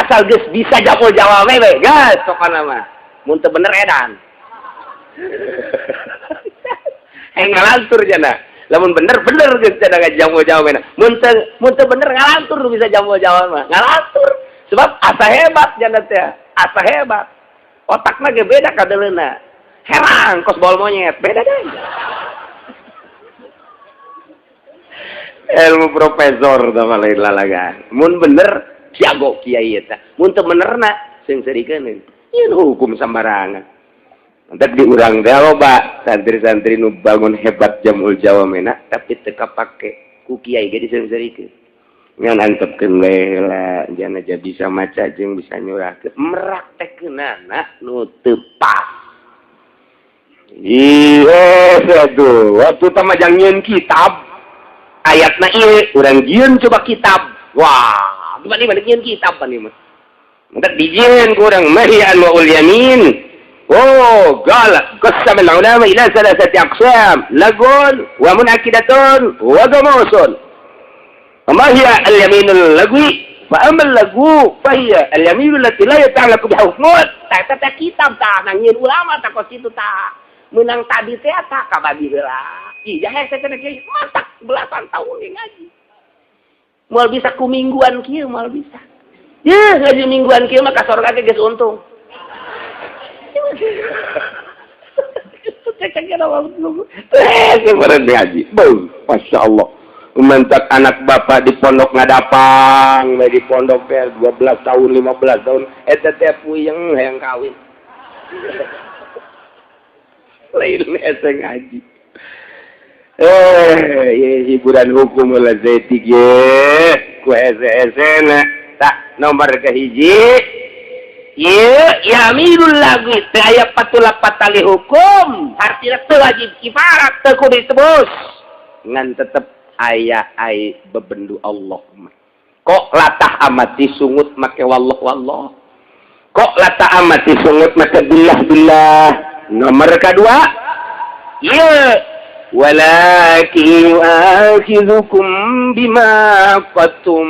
asal geus bisa jamu Jawa we gas pokona mah mun teu bener edan ngalantur cenah lamun bener geus cenah jamu Jawa we mun teu bener ngalantur bisa jamu Jawa mah ngalantur sebab asa hebat cenah teh asa hebat otakna ge beda kadeleuna herang kos bol monyet beda deh ilmu profesor sama lain lalagan mun bener jago kiai eta mun teu benerna sing serikeun ieu hukum sembarangan entek di urang teh loba santri-santri nu bangun hebat jamul Jawa mena tapi teu kapake ku kiai ge diseureun-seureikeun ngan antepkeun we lah jangan aja bisa maca jeung bisa nyurahkeun meraktekeunana nu teu pas iya aduh waktu tama jangieun kitab ayatna ieu urang jieun coba kitab wah gimana nyieun kitab pan ieu mah entek dijieun ku urang mahian wa ul yamin oh galak qasam al ulama ila salasati aqsam lagun wa munakidatun wa gamusun mahiya al yaminul lagwi fa amal lagu fa hiya al yaminul lati la yata'allaqu bi hukmut ta kitab ta nyieun ulama ta kos kitu ta menang tadi teh tak kabadi heula iya hese teh kieu matak belasan tahun ngaji moal bisa ku mingguan kieu moal bisa yeuh ngaji mingguan kieu mah ka sorga ge geus untung cek-cekna waktu kemarin ngaji masya Allah mentak anak bapak di pondok ngadapang di pondok 12 tahun 15 tahun eta teh puyeng hayang kawin lain ese ngaji hiburan hukum lah zetik ye ku ese na tak nomor kahiji ye yaminul lagwi teh aya patulah patali hukum artinya teu wajib kifarat teu kudu ditebus ngan tetep aya ai bebendu Allah kok latah amati sungut make wallah kok latah amati sungut make billah nomor kedua ya walakin yu'akhidukum bima qatum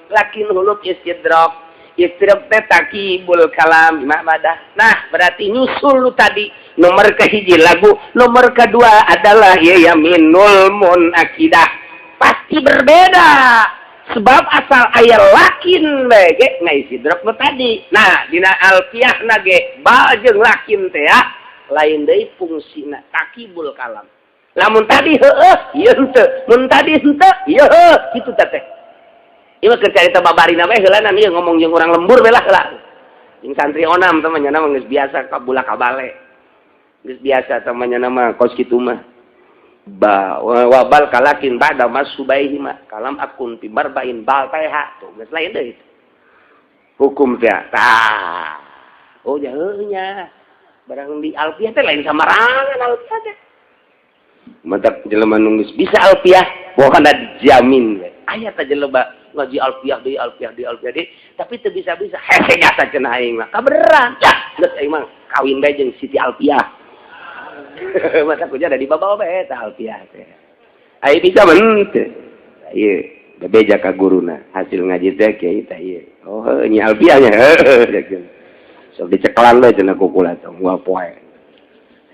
lakin huluk istidrak teh takibul kalam madah nah berarti nyusul lu tadi nomor kahiji lagu nomor kedua adalah ya yaminul munakidah pasti berbeda sebab asal aya lakin ge ngaistidrak nu tadi nah dina alfiyahna ge ba jeung lakin teh ya lain deui fungsina takibul kalam lamun tadi heueuh ieu henteu mun tadi henteu ieu heueuh kitu teh ieu keur carita babarina we heula ieu ngomong jeung urang lembur we lah jeung santri onam temannya nama geus biasa kabula kabale geus biasa temannya nama kos kitu mah wabal kalakin ba'da masubaihi ma kalam akun fi barba'in bal taiha tuh geus lain deui hukum teh tah oh jaheunya barang di alfiyah teh lain samarangan alfiyah teh matak jelema nu geus bisa alfiyah pokona dijamin aya teh jelema ngaji alfiyah deui tapi teu bisa-bisa hese jasa cenah aing mah kabeneran ya geus aing mah kawin bae jeung Siti Alfiyah masa kuja ada di bawah bae tah alfiyah teh ai bisa men teh ieu bebeja ka guruna hasil ngaji teh kieu teh ieu oh nya alfiyahnya heuh sok diceklan bae cenah kukula tong gua poe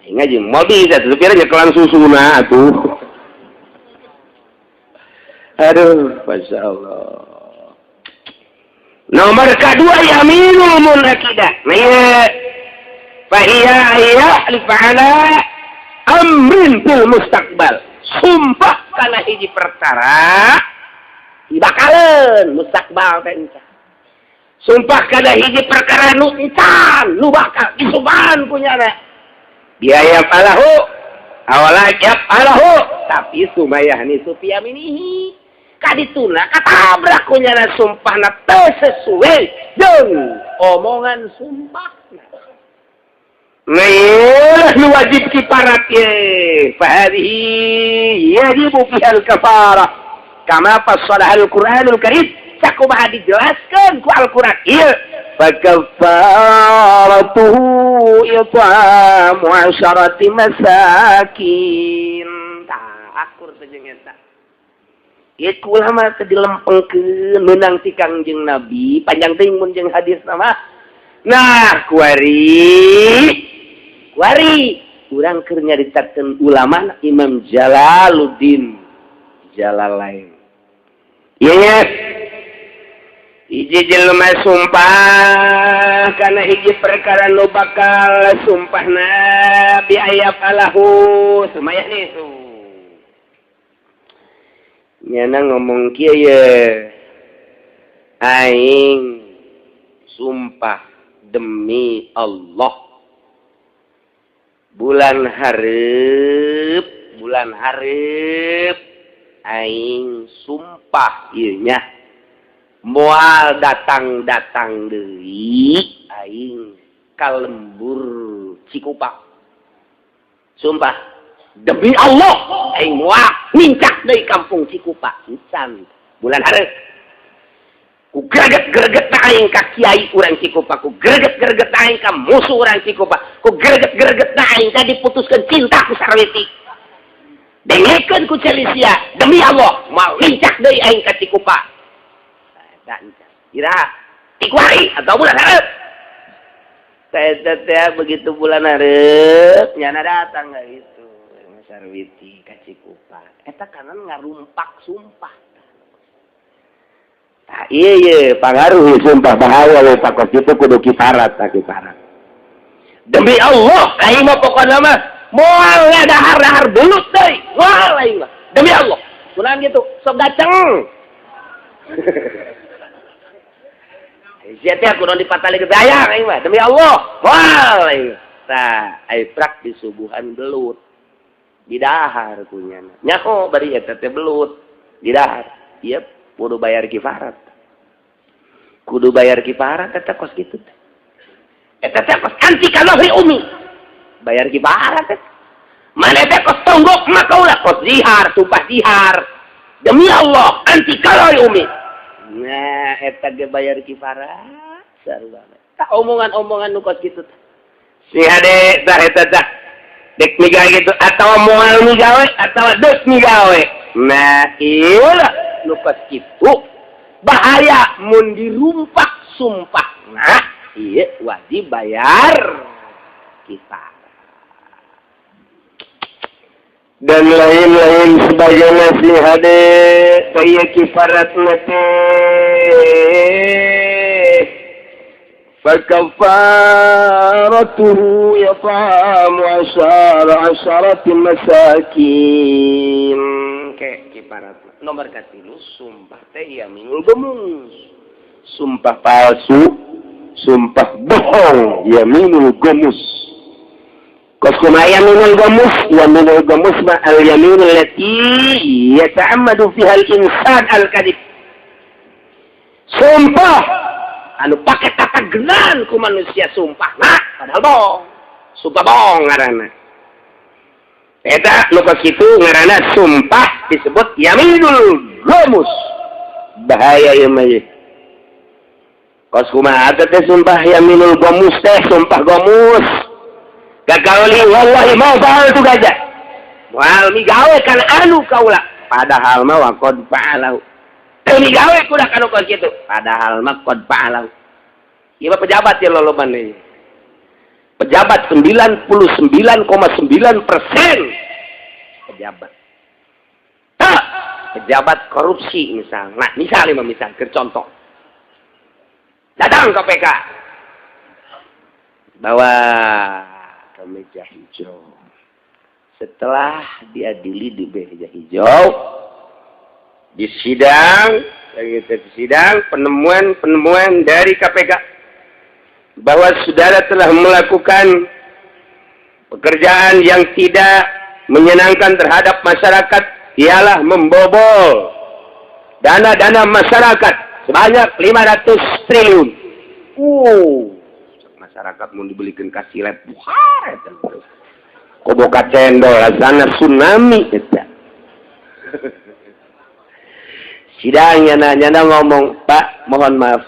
ngaji mau bisa supir nyekelan susuna atuh aduh masya Allah nomor kedua yaminul munakidah nah fahiya fa'ala amrin fil mustaqbal sumpah kana hiji perkara bakaleun mustaqbal teh sumpah kana hiji perkara nu encan nu bakal disumpahan punyana biaya falahu awalajab falahu tapi sumayah ni supiyaminihi kadituna katabrak kunyana sumpahna teu sesuai jeung omongan sumpahna nu wajib kifarat ye fahadihi yajibu fihal kafarah kama fassala al-Qur'anul Karim sakumaha dijelaskeun ku Al-Qur'an ieu fakafaratuhu it'amu 'asharati masakin tak akur teh jeung eta Iku ulama teh dilempengkeun menang ti Kangjeng Nabi, panjang teuing mun jeung hadis nama. Nah, kuari urang keur nyaritakeun ulama Imam Jalaluddin Jalalain. Ieu nya hiji jelema sumpah kana hiji perkara nu bakal sumpahna bi ayat alahu sumaya nitu. Nyana ngomong kieu ye. Aing sumpah demi Allah bulan hareup aing sumpah ieu nya moal datang deui aing ka lembur Cikupa. Sumpah demi Allah aing moal nincak deui kampung Cikupa pisan bulan hareup. Ku greget-greget aing ka kiai urang Cikupa, ku greget-greget aing ka musuh urang Cikupa, ku greget-greget aing ka diputuskeun cinta ku Sarwiti. Dengekeun ku Celisia, demi Allah mau lincak deui aing ka Cikupa. Eta kira tikuari atau bulan hareup. Teh begitu bulan hareup nyana datang ka itu Sarwiti ka Cikupa. Eta kanan ngarumpak sumpah. Iya, pengaruh sumpah bahaya we takut itu kudu kifarat. Demi Allah, aing mah pokona mah moal dahar-dahar belut deui. Moal aing mah. Demi Allah. Kunaon gitu, sok gaceng. Sia teh kudu dipatali gedayang aing mah. Demi Allah, moal aing. Tah, ai prak di subuhan belut. Di dahar kunyana. Nyaho bari eta teh belut di dahar. Ieu kudu bayar kifarat. Kudu bayar kifarat eta kos kitu teh. Eta teh kos anti kalori umi. Bayar kifarat teh. Mane teh kos tonggok maka ulah kos zihar, sumpah zihar. Demi Allah anti kalori umi. Nah, eta ge bayar kifarat sarua. Tak omongan-omongan nu kos kitu teh. Si hade tah eta tah. Dek migawe gitu atau moal migawe atau deuk migawe. Nah, ieu lukas kitu bahaya mun dirumpak sumpah. Nah, iya wajib bayar kifarat. Dan lain-lain sebagainya si hade kaya kifarat nate. Fakafaratuhu yat'amu asharati masakin. Kayak kifarat. Nomor katilu sumpah teh yaminul gamus. Sumpah palsu, sumpah bohong, yaminul gamus. Kos kuma yaminul gamus ma al yaminul lati yata'ammadu fiha al insan al kadhib. Sumpah anu pake tata genan ku manusia sumpah. Nah, padahal bohong. Sumpah bohong ngaranna. Eta nu kitu ngaranna sumpah disebut yaminul gamus. Bahaya ieu mah. Kos kumaha teh sumpah yaminul gamus teh sumpah gamus. Gagauli wallahi ma fa'altu gaja. Moal migawe kana anu kaula padahal mah waqad fa'alahu. Teu migawe kudah kana kos kitu padahal mah qad fa'alahu. Ieu pejabat ya loloban deui. Pejabat 99,9% pejabat. Pejabat korupsi misal. Nah, misal contoh. Datang KPK. Bawa kemeja hijau. Setelah diadili di meja hijau, di sidang penemuan dari KPK bahwa saudara telah melakukan pekerjaan yang tidak menyenangkan terhadap masyarakat, ialah membobol dana-dana masyarakat sebanyak 500 triliun. Masyarakat mau dibelikan kasilet buhar eta. Koboka cendol asana tsunami eta. Sidangnya nyana ngomong, "Pak, mohon maaf.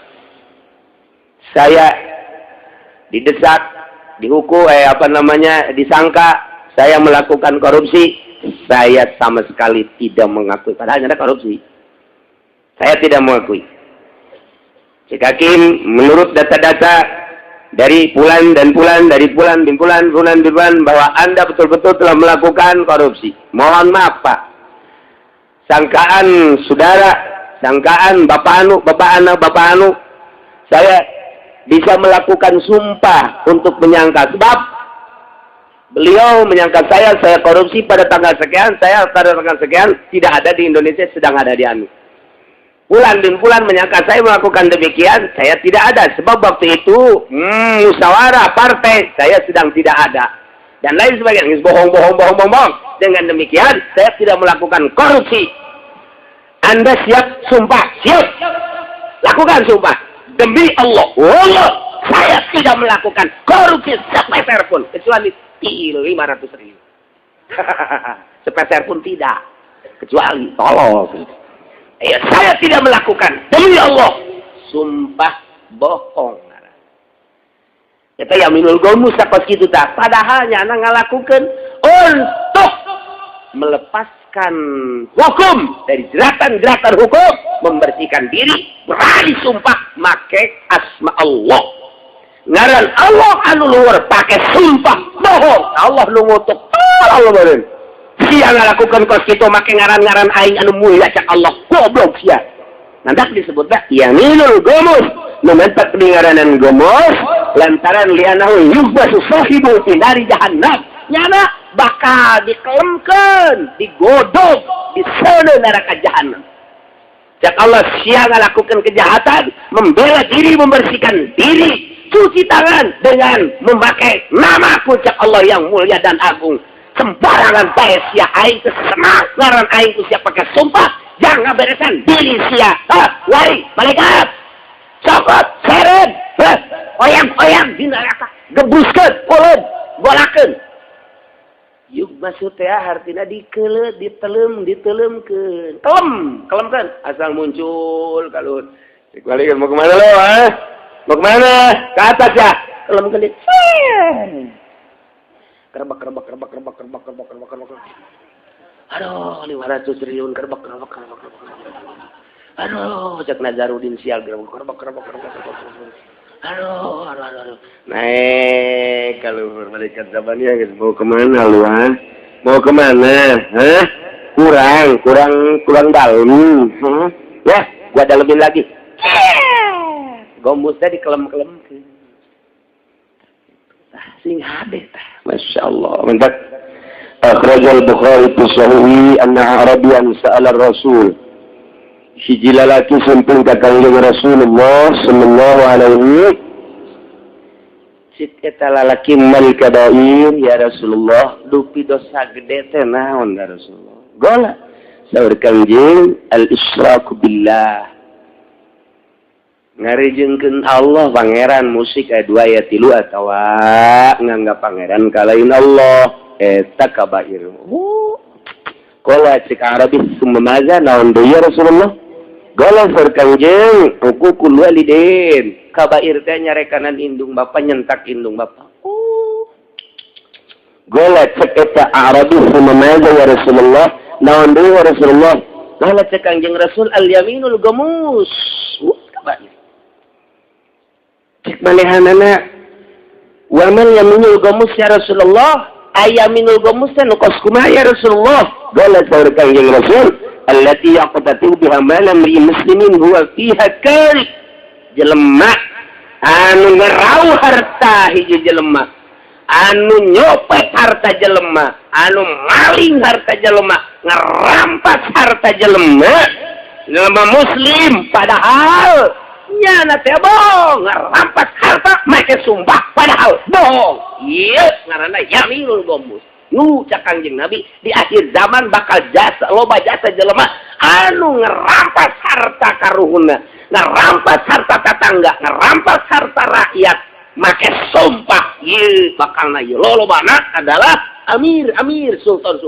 Saya didesak, dihukum, disangka saya melakukan korupsi. Saya sama sekali tidak mengakui." Padahal ada korupsi. Saya tidak mengakui. Cek Hakim, menurut data-data dari Fulan dan Fulan, dari Fulan bin Fulan, Fulan bin Fulan, bahwa Anda betul-betul telah melakukan korupsi. Mohon maaf Pak. Sangkaan saudara, sangkaan Bapak Anu, saya bisa melakukan sumpah untuk menyangka. Sebab beliau menyangka saya korupsi pada tanggal sekian, saya pada tanggal sekian, tidak ada di Indonesia, sedang ada di Anu. Fulan bin Fulan menyangka saya melakukan demikian, saya tidak ada. Sebab waktu itu, musyawarah partai, saya sedang tidak ada. Dan lain sebagainya, bohong. Dengan demikian, saya tidak melakukan korupsi. Anda siap sumpah? Siap. Lakukan sumpah. Demi Allah, saya tidak melakukan korupsi sepeser pun. Kecuali 500.000. Sepeser pun tidak. Kecuali, tolong. Ya, saya tidak melakukan. Demi Allah. Sumpah bohong. Kita yaminul gomus apa gitu tak. Padahal nyana ngalakukan untuk melepaskan hukum dari gerakan-gerakan hukum, membersihkan diri, berani sumpah make asma Allah. Ngaran Allah anu luar pakai sumpah bohong. Allah lu ngutuk. Allah beren. Sia ngalakukan kos kita make ngaran-ngaran aing anu mulia cak Allah. Goblok sia. Nandak disebutlah yaminul gomus. Mementak peningaranan gomus lantaran lianahu yubbasu sahibu dari jahannam. Nyana bakal dikelemkan, digodok di sana neraka jahannam. Cak Allah sia ngalakukan kejahatan, membela diri, membersihkan diri, cuci tangan dengan memakai nama puncak Allah yang mulia dan agung. Sembarangan bae sia aing teh ngaran aing teh sia pakai sumpah, jangan beresan diri sia. Wari malaikat. Cokot, seren, oyang di neraka, gebuskeun, uleun, bolakeun. Yuk maksud teh artina dikelet, ditelemkeun. Kelemkeun asal muncul kalut. Dikalikan mau kemana lo, Mau kemana? Ke atas ya. Kelemkeun. Kerbak. Aduh, 500 triliun kerbak. Aduh, cek Nazarudin sial kerbak. Aduh. Naik kalau malaikat zamannya gitu. Mau kemana lu, Mau kemana? Kurang dalam. Ya, gua dalemin lagi. Gomusnya dikelem-kelem. Sing hade tah. Masyaallah. Mantap. Akhrajal Bukhari fi Sahih anna Arabiyan sa'ala Rasul. Hiji lalaki sampun ka Kangjeng Rasulullah sallallahu alaihi cik eta lalaki mal kabair ya Rasulullah dupi dosa gede teh naon ya Rasulullah. Gola saur Kangjeng al-isyrak billah. Ngarijengkeun Allah pangeran musik aya 2 aya 3 atawa nganggap pangeran kalain Allah eta kabair. Qala cik Arabi summaza naon deui ya Rasulullah? Gola Kangjeng hukukul walidin. Kabair teh nyarekanan indung bapa, nyentak indung bapa. Gola cek eta Arabi summaza ya Rasulullah naon deui ya Rasulullah? Gola cek Kangjeng Rasul al-yaminul gamus. Kabair. Cek manehanana wa man yaminul gamus ya Rasulullah? Ayaminul gamus teh nu kos kumaha ya Rasulullah? Gola saur Kangjeng Rasul allati yaqtatu biha malam muslimin huwa fiha kari jelema anu ngerau harta hiji jelema anu nyopet harta jelema anu maling harta jelema ngerampas harta jelema muslim padahal nyana teh bohong ngerampas harta make sumpah padahal bohong. Ieu ngaranna yaminul gamus. Nu cak Kangjeng Nabi di akhir zaman bakal loba jasa jelema anu ngerampas harta karuhuna, ngerampas harta tetangga, ngerampas harta rakyat, make sumpah. Ieu bakalna ieu lolobana adalah amir, sultan.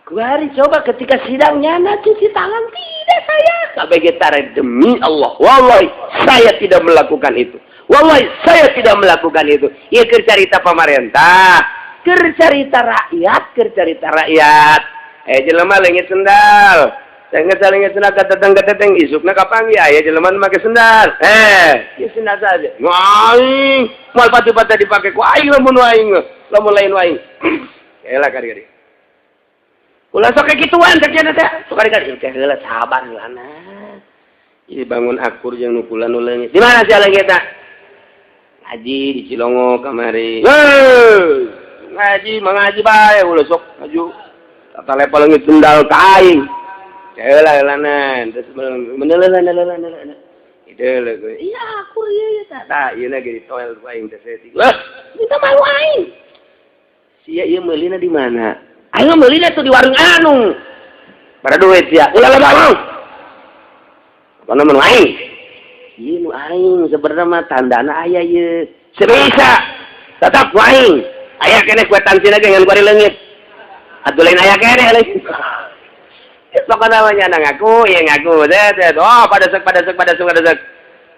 Kuari coba ketika sidang nyana cuci tangan tidak saya. Sampai kita demi Allah, wallahi saya tidak melakukan itu. Wallahi saya tidak melakukan itu. Ya cerita pemerintah, cerita rakyat. Jelema leungit sendal. Jangan saling tenaga teteng isukna kapan ya jelema make sendal. Ya sendal saja. Aing, moal patu-patu dipake ku aing lamun aing, lamun lain aing. Elah kari-kari. Ulah sok kekituan cek cenah teh. Sok kari-kari teh heula sabar heula nah. Ieu bangun akur jeung nukulan nu leungit. Di mana sia leungit teh? Ngaji di Cilongo kamari. Ngaji mengaji bae ulah sok maju. Tata level leungit sendal ka aing. Heula-heulanan terus menelelan. Ideul gue. Iya akur ieu tah ieu na ge toel aing teh setik. Lah, kita malu aing. Sia ieu meulina di mana? Aing meulina tuh di warung anu. Pada duit sia. Ulah bang. Apa namanya aing? Ieu nu aing sebenarnya mah tandana aya ieu. Sebisa tetap aing. Aya keneh kuetan sina ge ngan bari leungit. Atuh lain aya keneh leungit. Sok namanya ngaku, ya ngaku. Oh, pada sek.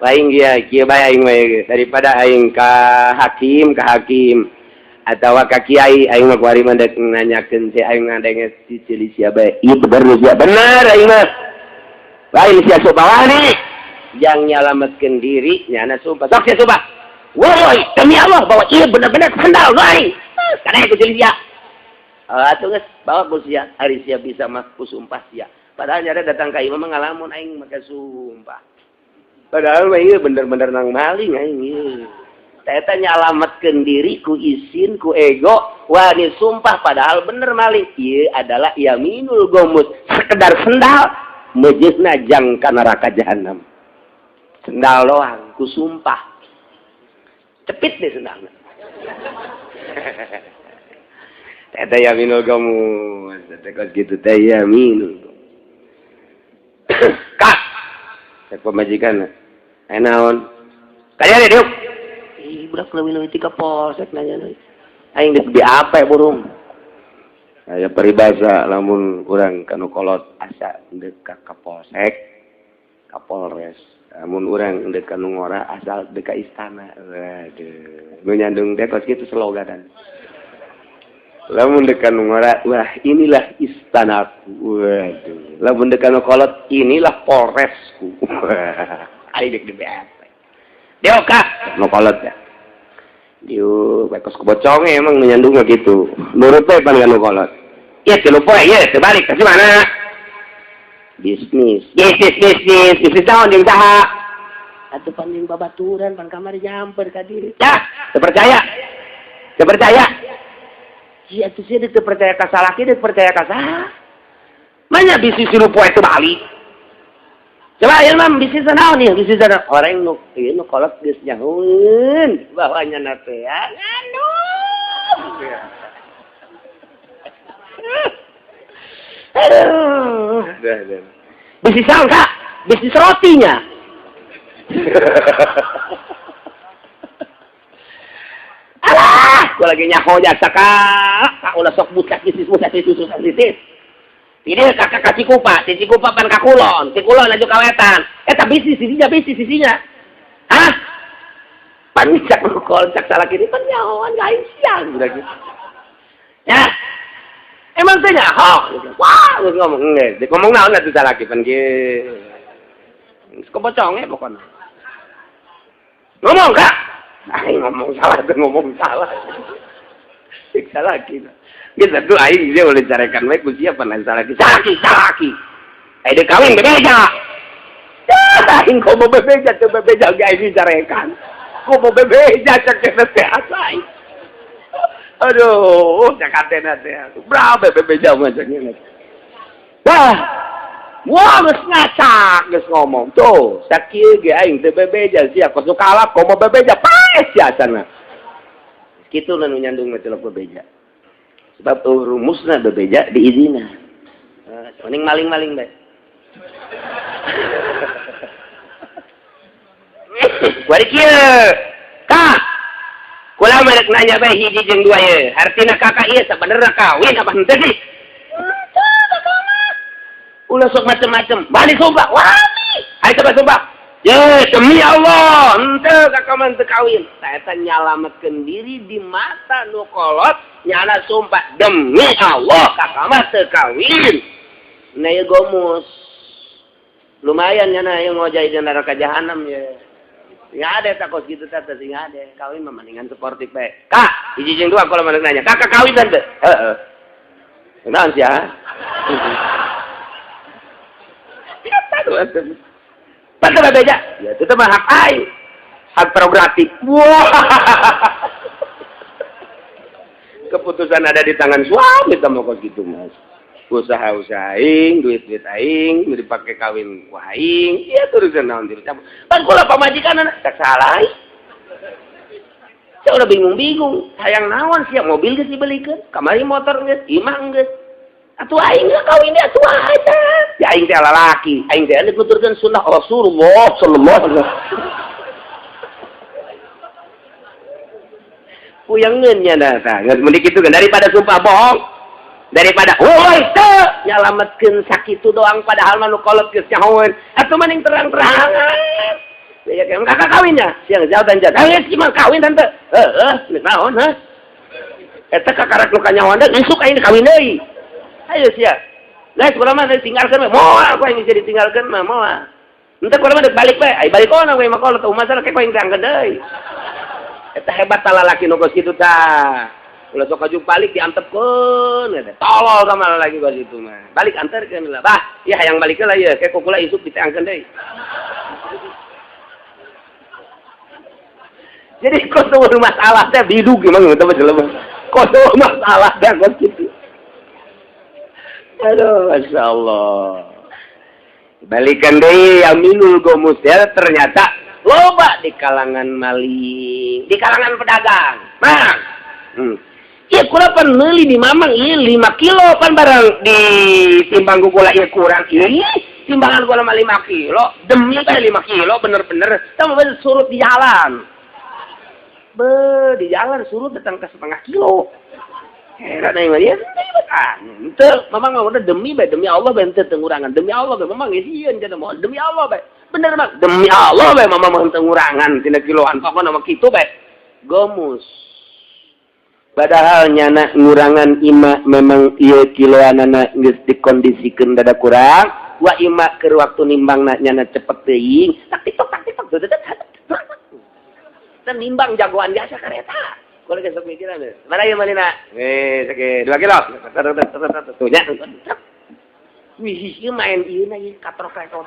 Aing kieu bae aing we daripada aing ka hakim atau ka kiai aing mah kuari mandek nanyakeun si aing ngadenge cicili sia bae. Ieu bener aing mah. Lain sia subawani yang nyalametkeun diri nyana sumpah. Sok sia sumpah. Woi, demi Allah bahwa ieu bener-bener sandal aing. Kana ku cicili sia. Atuh geus bawa ku sia hari sia bisa mah ku sumpah sia. Padahal nyada datang ka imam ngalamun aing make sumpah. Padahal mah ieu bener-bener nang maling aing ieu. Eta nyalametkeun diri ku isin ku ego wani sumpah padahal bener maling. Ieu adalah yaminul gomus, sekedar sendal meujeuhna jang ka neraka jahanam. Sendal doang ku sumpah. Cepit deh sendalna. Eta yaminul gomus, eta kos kitu teh yaminul. Kak, cek pemajikan. Aya naon? Kaya deh, Diuk. Ih, budak leuwih-leuwih ti ka polsek nanya deui. Aing di apa ya burung? Aya peribahasa lamun urang kanu kolot asa deuk ka polsek, ka Polres. Lamun urang deuk kanu ngora asal deuk ka istana. Waduh, nu nyandung teh kos kitu sloganan. Lamun dekan ngora, wah inilah istanaku. Waduh. Lamun dekan kolot, inilah Polresku. Ayo dek di BSP. Dia oka, no kolot ya. Dia bekos kebocongnya emang menyandungnya gitu. Nurut pan kan kolot. Iya lupa ya, terbalik kasih mana? Bisnis. Bisnis tahun yang saha. Atau panding babaturan, pan kamar nyamper ka diri. Ya, terpercaya. Iya itu sih dia percaya ka salaki, dia percaya ka saha. Mana bisnis lu poe teu balik. Coba ieu mah bisnis naon nih? Bisnis naon? Orang nu ieu nu kolot geus nyahoeun bahwanya na teh nganu. Aduh. Bisnis naon, Kak? Bisnis rotinya. Alah, gua lagi nyaho jasa kak ulah sok budak bisnis itu susah bisnis. Ini kakak ka Cikupa pan ka Kulon, Kulon aju kawetan. Eta bisnis isinya. Hah? Pan cak kolcak salah kiri pan nyahoan gaing siang udah gitu. Ya. Emang teh nyaho. Wah, geus ngomong geus. Ngomong naon atuh salah ki pan kieu. Kepoconge pokona. Ngomong, Kak. Aing ngomong salah. Siksa lagi. Kita tuh aing dia boleh carikan baik ku siapa nan salah lagi. Aing kawin bebeja. Aing kok mau bebeja tuh bebeja ge aing carikan. Kok mau bebeja cek teh aing. Aduh, cakatena teh. Berapa bebeja macamnya. Wah, geus ngacak, geus ngomong. Tuh, sakieu ge aing teu bebeja sia kosu kalap komo bebeja paes sia cenah. Kitu nu nyandung mah celok bebeja. Sebab rumusna bebeja diizina. Mending maling-maling bae. Kuari kieu. Kak. Kula mah nanya bae hiji jeung dua ye. Artina kakak ieu sabenerna kawin apa henteu sih? Ulah sok macem-macem. Balik sumpah. Wani. Ayo coba sumpah. Ye, demi Allah. Henteu kakak mah teu kawin. Eta nyalametkeun diri di mata nu kolot. Nyana sumpah. Demi Allah kakak mah teu kawin. Nah ya gomus. lumayan ya nah yang mau jadi neraka jahanam ya. Nggak ada tak kos gitu tante, nggak ada. Kawin mah mendingan sportif pe. Kak, hiji jeung dua kalau mana nanya. Kakak kawin tante. Heeh. Naon sih ya? Tante bebeja. Ya itu mah hak aing. Hak prerogatif. Wah. Keputusan ada di tangan suami sama kos gitu mas. Usaha aing, duit aing, dipakai kawin ku aing, ya terusan naon dicampur. Pan kula pamajikan tak salah. Saya udah bingung. Hayang naon sia mobil geus dibelikeun, kamari motor geus, imah geus. Atuh aing geus kawin dia atuh aja. Ya aing teh lalaki, aing teh nuturkeun sunnah Rasulullah sallallahu alaihi wasallam. Puyangeun nya tah, geus mun kitu kan daripada sumpah bohong. Daripada itu nyalametkeun sakitu doang padahal manu kolot geus nyahoeun atuh mending terang-terangan ya kan kakak kawinnya siang jauh dan jauh geus mah kawin tante geus naon heh eta kakarak nu kanyahoan teh isuk aing kawin deui ayo sia geus kumaha mah ditinggalkeun mah moal aku aing bisa ditinggalkeun mah moal henteu kumaha mah balik we ai balik ona we mah kolot teh masalah ke aing terangkeun deui eta hebat tah lalaki nu geus kitu tah. Ulah sok aju balik diantepkeun eta. Tolol sama lagi gua situ mah. Balik anterkeun lah. Bah, ya hayang balikeun lah ieu. Ke kukula isuk diteangkeun deui. Jadi koso masalah teh bidug gimana teman jelema. Koso masalah teh kos kitu. Aduh, masyaallah. Balikan deui Aminul Gomus ya ternyata loba di kalangan maling, di kalangan pedagang. Nah, iya kula pan meuli di mamang iya 5 kilo pan barang di timbang gula iya kurang iya timbangan gula mah 5 kilo demi teh 5 kilo bener-bener sama bener surut di jalan di jalan surut datang ke 1/2 kilo heran aing mah ieu teu mamang mah demi Allah bae teu tengurangan demi Allah bae mamang geus sieun cenah moal demi Allah bae bener mah demi Allah bae mamang mah tengurangan tina kiloan pokona mah kitu bae gomus. Padahal nyana ngurangan ima memang iya kiloanana geus dikondisikeun dada kurang wa ima keur waktu nimbangna nyana cepet teuing tak tiktok dan nimbang jagoan biasa kareta kulo geus mikiran mana ieu manehna sake 2 kilo tuh nya wih ieu main ieu na ieu katrok-katrok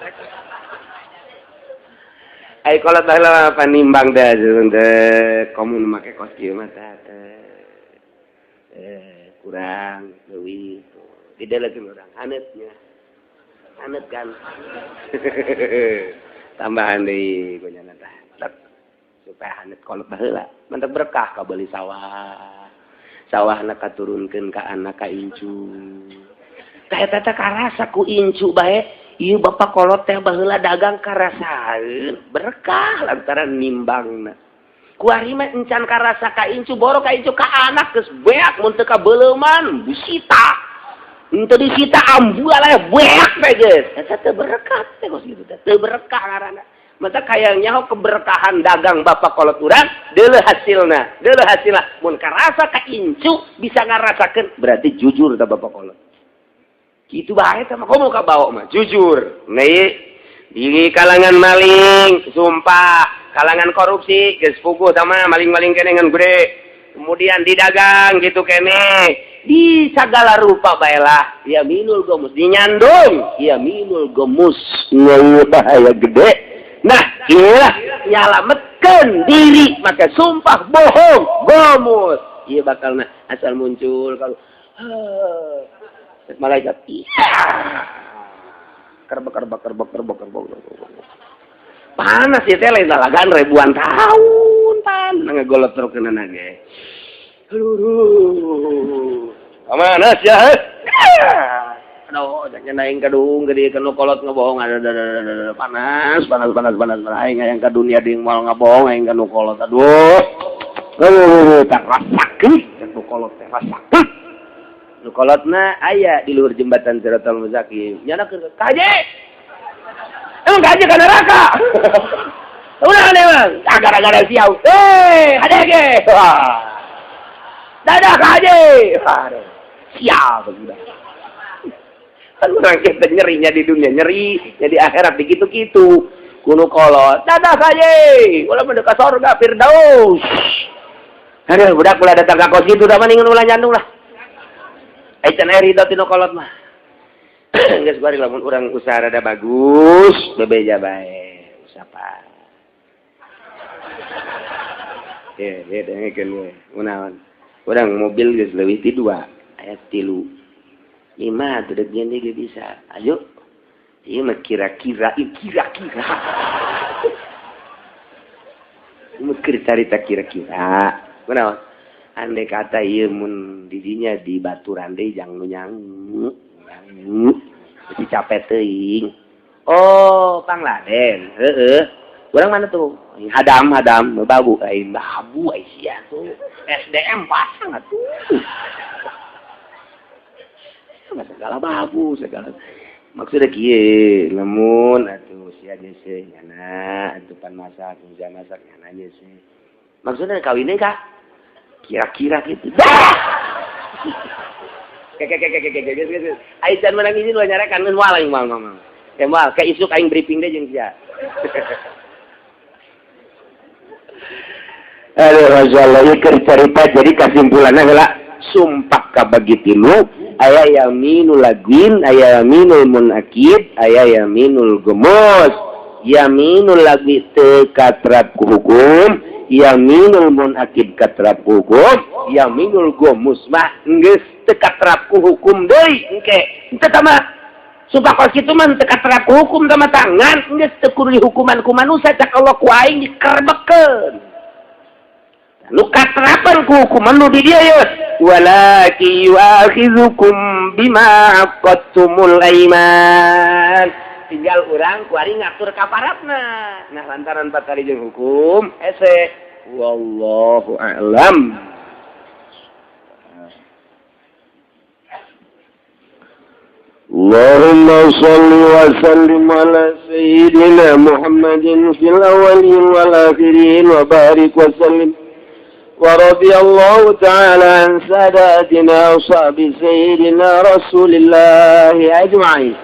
ai kalau baheula panimbang da komun make kos kieu mah tah kurang leuwih didelekeun urang hanetnya hanet kan tambahan deui gonyana tah supaya hanet kolot baheula mantep berkah ka beuli sawahna katurunkeun ka anak ka incu tah eta teh karasa ku incu bae ieu bapak kolot teh baheula dagang karasaeun berkah lantaran nimbangna kuari mah encan karasa ka incu boro ka incu ka anak geus beak mun teu ka beuleuman disita henteu disita ambual aya beak we geus eta teh berkah teh geus kitu teh teu berkah ngaranna mata kayang nyaho keberkahan dagang bapak kolot urang deuleu hasilna mun karasa ka incu bisa ngarasakeun berarti jujur tah bapak kolot kitu bae tah mah komo ka bawa mah jujur nih di kalangan maling sumpah kalangan korupsi geus puguh sama maling-maling kene ngan gede kemudian didagang gitu kene di segala rupa baelah ya minul gomus dinyandung ya minul gomus nyawa bahaya gede nah inilah nyalametkeun diri maka sumpah bohong gomus ieu bakalna asal muncul kalau malaikat iya kerbek panas ya teh lain lalagan ribuan tahun tan ngagolot terus kena nage mana sih aduh jangan naik kadung gede kena kolot ngebohong ada panas aing yang ke dunia ding mal ngebohong aing kena kolot aduh tak rasakeun kena kolot teh rasakeun nu kolotna aya di luhur jembatan Siratal Mustaqim nyana keur kaje emang kaje ka neraka udah aneh bang gara-gara siau adege dadah kaje sial udah Kan orang kita nyerinya di dunia, nyerinya di akhirat begitu-gitu. Kuno kolot, dadah saja, ulah mendekat surga Firdaus. Aduh, budak mulai datang ke kos gitu, udah mendingan ulah jantung lah. Aican air itu tino kolot mah. Geus bari lamun urang usaha rada bagus, bebeja bae. Siapa? Dengekeun we. Munaon? Urang mobil geus leuwih ti 2, aya 3. 5 tuh dia gak bisa. Ayo. Iya mah kira-kira. Mungkin cerita kira-kira. Kenapa? Andai kata iya mun didinya di baturan deh jangan nyangu. Jadi capek teuing. Oh, Pangladen. Urang mana tuh? Hadam, babu sia tuh. SDM pasang atuh. Segala babu segala maksudnya kieu lamun atuh sia geus nyana depan masak ujian masak nyana geus maksudnya kawinnya kak kira-kira gitu Aican menang izin lu nyarekan mun moal aing moal kayak isuk aing briefing deh jeung sia aduh masyaallah ieu cerita jadi kesimpulanna heula sumpah kabagi tilu aya yaminul lagwin, aya yaminul munakid, aya yaminul gemus. Yaminul lagwi teu katrap ku hukum, yaminul munakid katrap ku hukum, yaminul gemus mah geus teu katrap ku hukum deui engke. Teu tama sumpah kos kitu mah teu katrap ku hukum tama tangan geus teu kudu hukuman ku manusia cak Allah ku aing dikerbekeun. Lu katrapan ku hukuman lu di dia ya walaki yu'akhizukum bima aqadtumul aiman tinggal urang ku ari ngatur kafaratna nah lantaran patari jeung hukum hese wallahu a'lam Allahumma shalli wa sallim ala sayyidina Muhammadin fil awwalin wal akhirin wa barik wa sallim ورضي الله تعالى عن ساداتنا وصحب سيدنا رسول الله أجمعين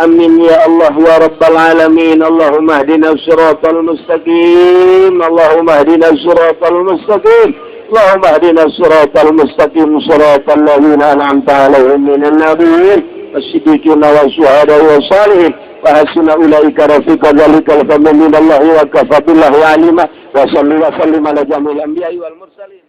أمين يا الله ورب العالمين اللهم اهدنا الصراط المستقيم اللهم اهدنا الصراط المستقيم اللهم اهدنا الصراط المستقيم صراط الذين أنعمت عليهم من النبيين والصديقين والشهداء والصالحين وحسن أولئك رفيقا ذلك الفضل من الله وكفى بالله عليما وصلى وسلم على جميع الأنبياء والمرسلين